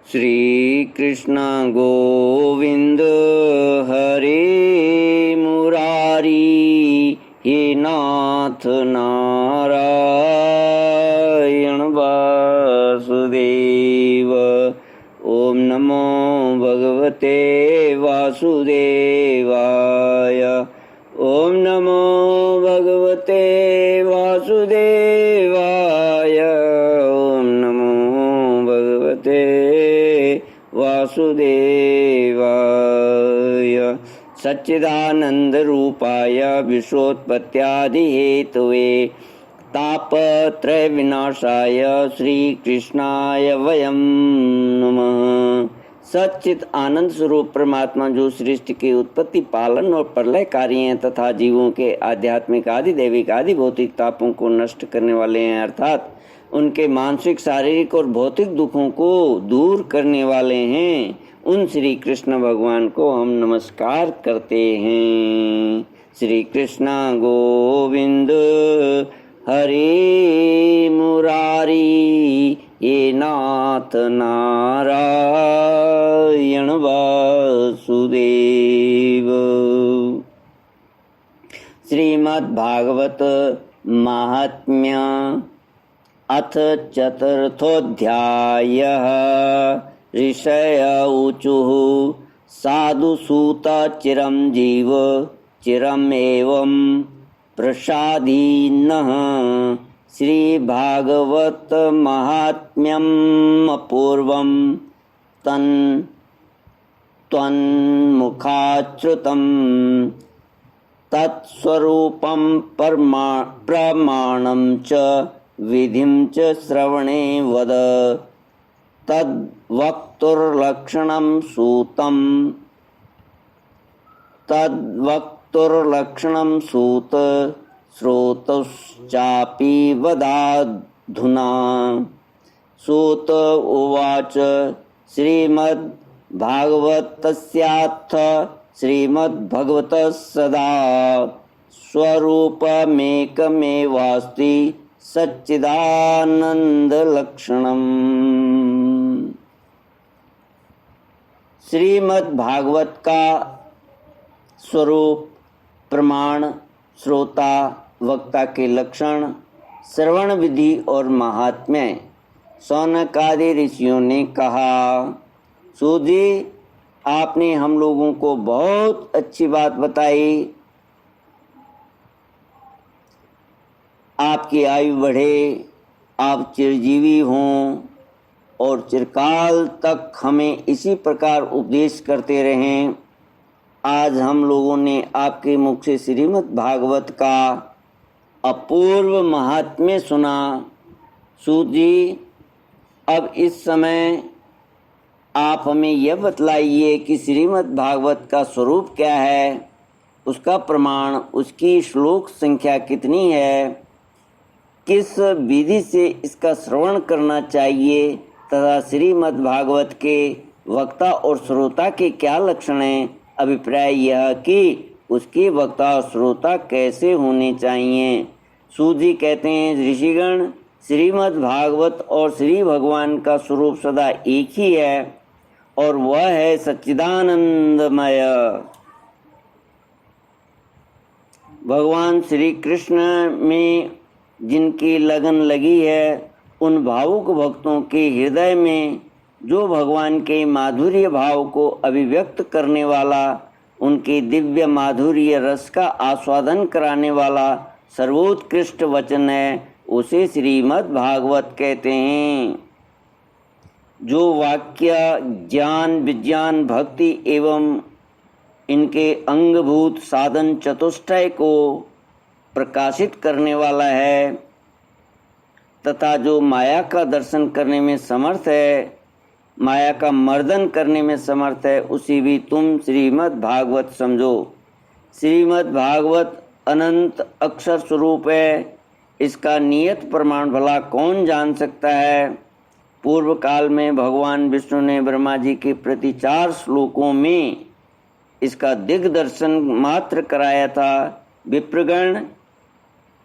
श्री कृष्ण गोविंद हरे मुरारी, हे नाथ नारायण वासुदेव। ओम नमो भगवते वासुदेवाय। ओम नमो भगवते वासुदेवाय। ओम नमो भगवते वासुदेवाय। सच्चिदानंद रूपाय विश्वोत्पत्त्यादि हेतवे तापत्रय विनाशाय श्री कृष्णाय वयं नमः। सच्चित आनंद स्वरूप परमात्मा जो सृष्टि की उत्पत्ति, पालन और प्रलय कार्य हैं तथा जीवों के आध्यात्मिक आदि दैविक आदि भौतिक तापों को नष्ट करने वाले हैं, अर्थात उनके मानसिक शारीरिक और भौतिक दुखों को दूर करने वाले हैं, उन श्री कृष्ण भगवान को हम नमस्कार करते हैं। श्री कृष्ण गोविंद हरे मुरारी, ये नाथ नारायण वासुदेव। श्रीमद्भागवत महात्म्य अथ चतुर्थोऽध्यायः। ऋषय ऊचुः साधुसूत चिरं जीव चिरम् एवं प्रसादीनः। श्रीभागवत महात्म्यम् अपूर्वं त्वन्मुखाच्छ्रुतं तत्स्वरूपं प्रमाणं च विधिं च श्रवणे वद। तद्वक्तुर्लक्षणं सूतं सूत श्रोतश्चापि वदाधुना। सूत उवाच श्रीमद्भागवतस्याथ श्रीमद्भगवतः सदा स्वरूपमेकमेवास्ति सच्चिदानन्दलक्षणम्। श्रीमद्भागवत का स्वरूप, प्रमाण, श्रोता, वक्ता के लक्षण, श्रवण विधि और महात्म्य शौनक आदि ऋषियों ने कहा। सूत जी, आपने हम लोगों को बहुत अच्छी बात बताई। आपकी आयु बढ़े, आप चिरजीवी हों और चिरकाल तक हमें इसी प्रकार उपदेश करते रहें। आज हम लोगों ने आपके मुख से श्रीमद् भागवत का अपूर्व महात्म्य सुना। सूत जी, अब इस समय आप हमें यह बतलाइए कि श्रीमद् भागवत का स्वरूप क्या है, उसका प्रमाण, उसकी श्लोक संख्या कितनी है, किस विधि से इसका श्रवण करना चाहिए तथा श्रीमद् भागवत के वक्ता और श्रोता के क्या लक्षण हैं। अभिप्राय यह कि उसके वक्ता और श्रोता कैसे होने चाहिए। सूत जी कहते हैं, ऋषिगण, श्रीमद् भागवत और श्री भगवान का स्वरूप सदा एक ही है और वह है सच्चिदानंदमय। भगवान श्री कृष्ण में जिनकी लगन लगी है, उन भावुक भक्तों के हृदय में जो भगवान के माधुर्य भाव को अभिव्यक्त करने वाला, उनके दिव्य माधुर्य रस का आस्वादन कराने वाला सर्वोत्कृष्ट वचन है, उसे श्रीमद् भागवत कहते हैं। जो वाक्य ज्ञान, विज्ञान, भक्ति एवं इनके अंगभूत साधन चतुष्टय को प्रकाशित करने वाला है तथा जो माया का दर्शन करने में समर्थ है, माया का मर्दन करने में समर्थ है, उसी भी तुम श्रीमद् भागवत समझो। श्रीमद् भागवत अनंत अक्षर स्वरूप है। इसका नियत प्रमाण भला कौन जान सकता है। पूर्व काल में भगवान विष्णु ने ब्रह्मा जी के प्रति 4 श्लोकों में इसका दिग्दर्शन मात्र कराया था। विप्रगण,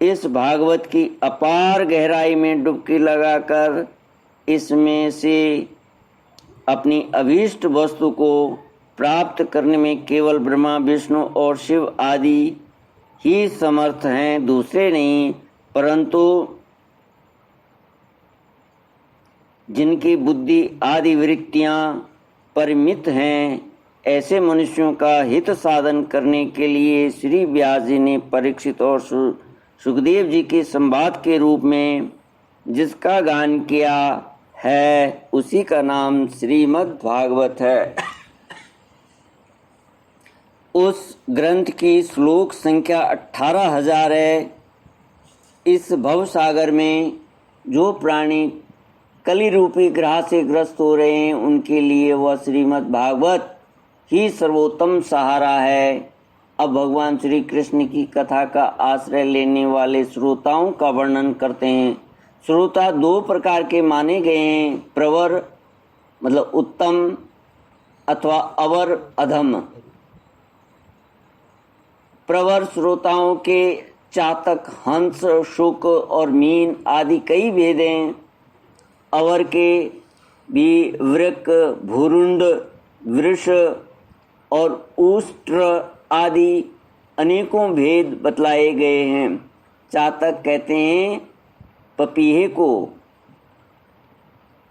इस भागवत की अपार गहराई में डुबकी लगाकर इसमें से अपनी अभीष्ट वस्तु को प्राप्त करने में केवल ब्रह्मा विष्णु और शिव आदि ही समर्थ हैं, दूसरे नहीं। परंतु जिनकी बुद्धि आदि वृत्तियां परिमित हैं, ऐसे मनुष्यों का हित साधन करने के लिए श्री व्यास जी ने परीक्षित और सुखदेव जी के संवाद के रूप में जिसका गान किया है, उसी का नाम श्रीमद् भागवत है। उस ग्रंथ की श्लोक संख्या 18,000 है। इस भवसागर में जो प्राणी कली रूपी ग्रह से ग्रस्त हो रहे हैं, उनके लिए वह श्रीमद् भागवत ही सर्वोत्तम सहारा है। अब भगवान श्री कृष्ण की कथा का आश्रय लेने वाले श्रोताओं का वर्णन करते हैं। श्रोता दो प्रकार के माने गए हैं, प्रवर मतलब उत्तम अथवा अवर अधम। प्रवर श्रोताओं के चातक, हंस, शुक और मीन आदि कई भेद हैं। अवर के भी वृक, भूरुंड, वृष और उष्ट्र आदि अनेकों भेद बतलाए गए हैं। चातक कहते हैं पपीहे को,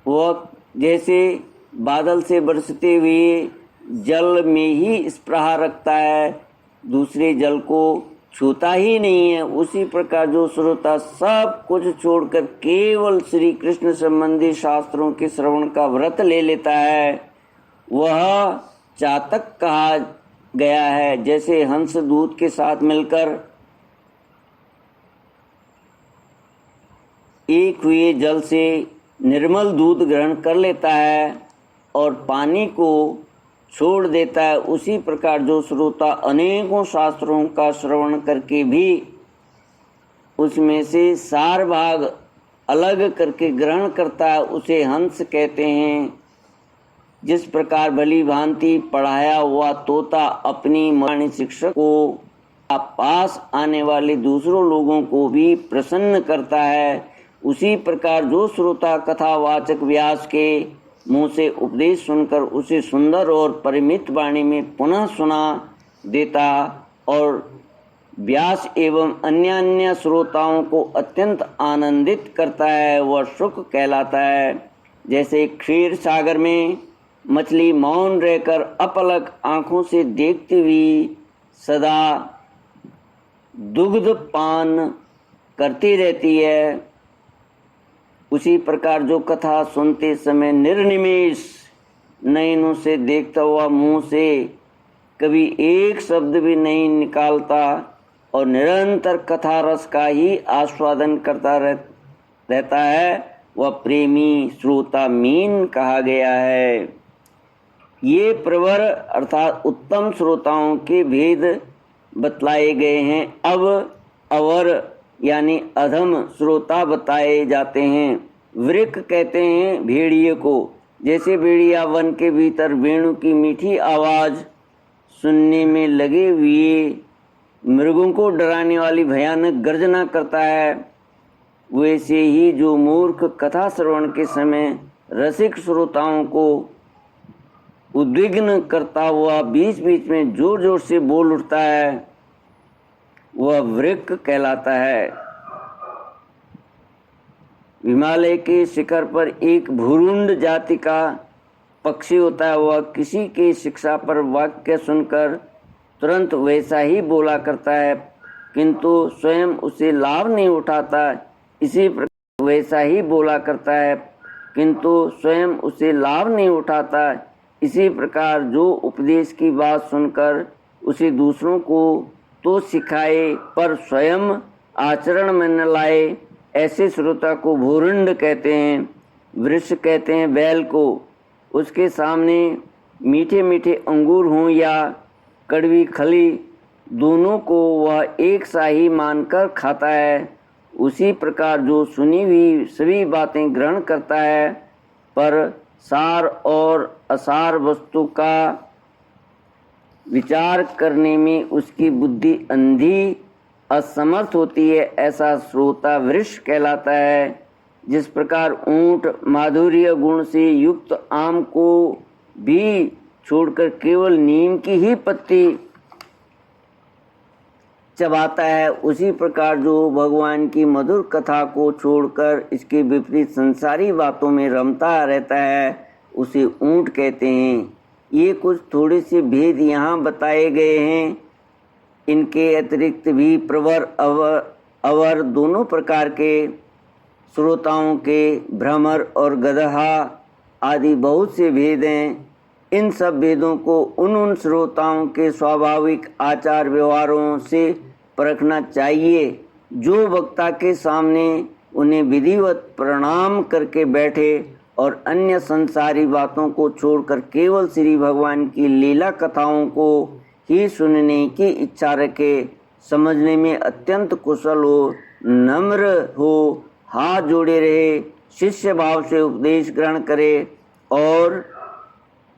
वह जैसे बादल से बरसते हुए जल में ही स्पृहा रखता है, दूसरे जल को छूता ही नहीं है। उसी प्रकार जो श्रोता सब कुछ छोड़कर केवल श्री कृष्ण संबंधी शास्त्रों के श्रवण का व्रत ले लेता है, वह चातक कहा गया है। जैसे हंस दूध के साथ मिलकर एक हुए जल से निर्मल दूध ग्रहण कर लेता है और पानी को छोड़ देता है, उसी प्रकार जो श्रोता अनेकों शास्त्रों का श्रवण करके भी उसमें से सार भाग अलग करके ग्रहण करता है, उसे हंस कहते हैं। जिस प्रकार भली भांति पढ़ाया हुआ तोता अपनी वाणी शिक्षक को पास आने वाले दूसरों लोगों को भी प्रसन्न करता है, उसी प्रकार जो श्रोता कथावाचक व्यास के मुँह से उपदेश सुनकर उसे सुंदर और परिमित वाणी में पुनः सुना देता और व्यास एवं अन्य श्रोताओं को अत्यंत आनंदित करता है, वह शुक कहलाता है। जैसे क्षीर सागर में मछली मौन रहकर अपलक आंखों से देखती हुई सदा दुग्ध पान करती रहती है, उसी प्रकार जो कथा सुनते समय निर्निमेष नयनों से देखता हुआ मुंह से कभी एक शब्द भी नहीं निकालता और निरंतर कथा रस का ही आस्वादन करता रहता है, वह प्रेमी श्रोता मीन कहा गया है। ये प्रवर अर्थात उत्तम श्रोताओं के भेद बतलाए गए हैं। अब अवर यानी अधम श्रोता बताए जाते हैं। वृक कहते हैं भेड़िए को। जैसे भेड़िया वन के भीतर वेणु की मीठी आवाज़ सुनने में लगे हुए मृगों को डराने वाली भयानक गर्जना करता है, वैसे ही जो मूर्ख कथा श्रवण के समय रसिक श्रोताओं को उद्विग्न करता हुआ बीच बीच में जोर जोर से बोल उठता है, वह वृक कहलाता है। हिमालय के शिखर पर एक भूरुंड जाति का पक्षी होता है, वह किसी की शिक्षा पर वाक्य सुनकर तुरंत वैसा ही बोला करता है, किंतु स्वयं उसे लाभ नहीं उठाता। इसी प्रकार वैसा ही बोला करता है, किंतु स्वयं उसे लाभ नहीं उठाता। इसी प्रकार जो उपदेश की बात सुनकर उसे दूसरों को तो सिखाए पर स्वयं आचरण में न लाए, ऐसे श्रोता को भूरुंड कहते हैं। वृक्ष कहते हैं बैल को। उसके सामने मीठे मीठे अंगूर हों या कड़वी खली, दोनों को वह एक सा ही मानकर खाता है। उसी प्रकार जो सुनी हुई सभी बातें ग्रहण करता है पर सार और असार वस्तु का विचार करने में उसकी बुद्धि अंधी असमर्थ होती है, ऐसा श्रोता वृक्ष कहलाता है। जिस प्रकार ऊंट माधुर्य गुण से युक्त आम को भी छोड़कर केवल नीम की ही पत्ती चबाता है, उसी प्रकार जो भगवान की मधुर कथा को छोड़कर इसके विपरीत संसारी बातों में रमता रहता है उसे ऊंट कहते हैं। ये कुछ थोड़े से भेद यहाँ बताए गए हैं। इनके अतिरिक्त भी प्रवर अवर दोनों प्रकार के श्रोताओं के भ्रमर और गदहा आदि बहुत से भेद हैं। इन सब भेदों को उन श्रोताओं के स्वाभाविक आचार व्यवहारों से परखना चाहिए जो वक्ता के सामने उन्हें विधिवत प्रणाम करके बैठे और अन्य संसारी बातों को छोड़कर केवल श्री भगवान की लीला कथाओं को ही सुनने की इच्छा रखे, समझने में अत्यंत कुशल हो, नम्र हो, हाथ जोड़े रहे, शिष्य भाव से उपदेश ग्रहण करे और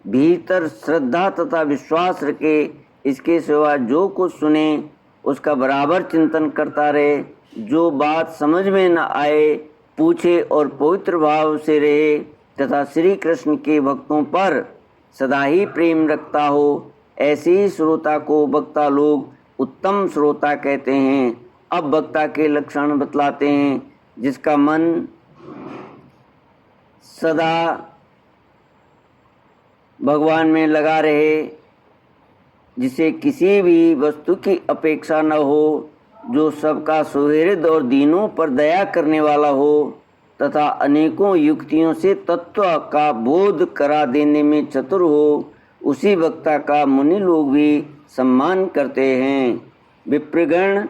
भीतर श्रद्धा तथा विश्वास रखे। इसके सिवा जो कुछ सुने उसका बराबर चिंतन करता रहे, जो बात समझ में न आए पूछे और पवित्र भाव से रहे तथा श्री कृष्ण के भक्तों पर सदा ही प्रेम रखता हो, ऐसे ही श्रोता को वक्ता लोग उत्तम श्रोता कहते हैं। अब वक्ता के लक्षण बतलाते हैं। जिसका मन सदा भगवान में लगा रहे, जिसे किसी भी वस्तु की अपेक्षा न हो, जो सबका सुहृद और दीनों पर दया करने वाला हो तथा अनेकों युक्तियों से तत्व का बोध करा देने में चतुर हो, उसी वक्ता का मुनि लोग भी सम्मान करते हैं। विप्रगण,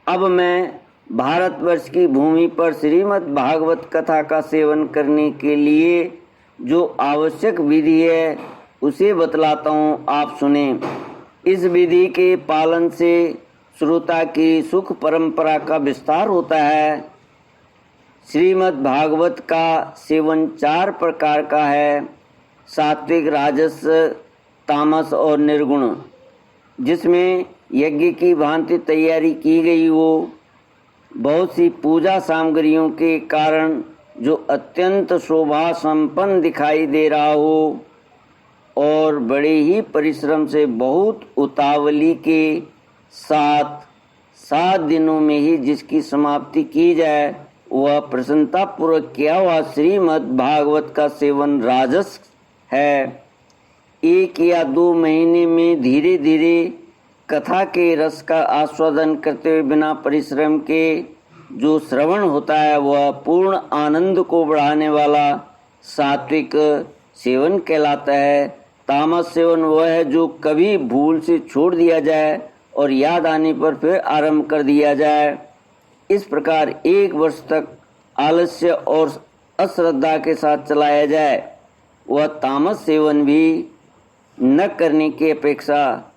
अब मैं भारतवर्ष की भूमि पर श्रीमद् भागवत कथा का सेवन करने के लिए जो आवश्यक विधि है उसे बतलाता हूँ, आप सुने। इस विधि के पालन से श्रोता की सुख परंपरा का विस्तार होता है। श्रीमद् भागवत का सेवन 4 प्रकार का है, सात्विक, राजस, तामस और निर्गुण। जिसमें यज्ञ की भांति तैयारी की गई हो, बहुत सी पूजा सामग्रियों के कारण जो अत्यंत शोभा संपन्न दिखाई दे रहा हो और बड़े ही परिश्रम से बहुत उतावली के साथ 7 दिनों में ही जिसकी समाप्ति की जाए, वह प्रसन्नतापूर्वक किया हुआ श्रीमद् भागवत का सेवन राजस है। 1 या 2 महीने में धीरे धीरे कथा के रस का आस्वादन करते हुए बिना परिश्रम के जो श्रवण होता है, वह पूर्ण आनंद को बढ़ाने वाला सात्विक सेवन कहलाता है। तामस सेवन वह है जो कभी भूल से छोड़ दिया जाए और याद आने पर फिर आरंभ कर दिया जाए। इस प्रकार 1 वर्ष तक आलस्य और अश्रद्धा के साथ चलाया जाए, वह तामस सेवन भी न करने की अपेक्षा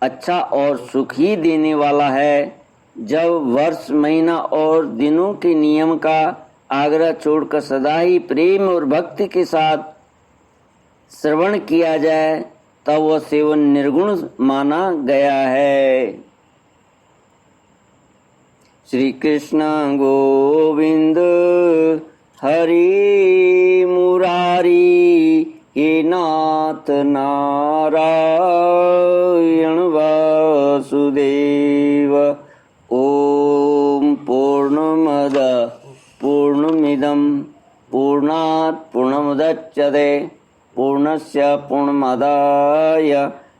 अच्छा और सुख ही देने वाला है। जब वर्ष, महीना और दिनों के नियम का आग्रह छोड़कर सदा ही प्रेम और भक्ति के साथ श्रवण किया जाए, तब वह सेवन निर्गुण माना गया है। श्री कृष्ण गोविंद हरि मुरारी, हे नाथ नारायण वासुदेव। ओम पूर्णमद पूर्णमिदं पूर्णात् पूर्णमुदच्यते पूर्णस्य पूर्णमादाय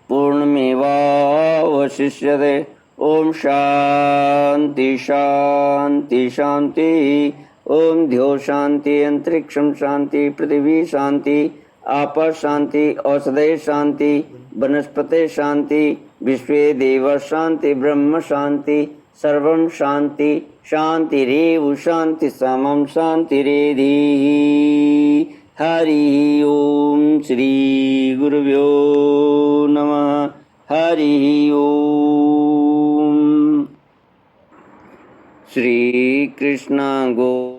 पूर्णमेवावशिष्यते। ओम शांति शांति शांति। ओम द्यो शांति, अंतरिक्षम शांति, पृथ्वी शांति, आप शांति, औषधे शांति, वनस्पते शांति, विश्वे देव शांति, ब्रह्म शांति, सर्वं शांति शांतिरेव शांति समं शांतिरेधि। हरि ओम श्री गुरुभ्यो नमः। हरि ओम। श्री कृष्ण गो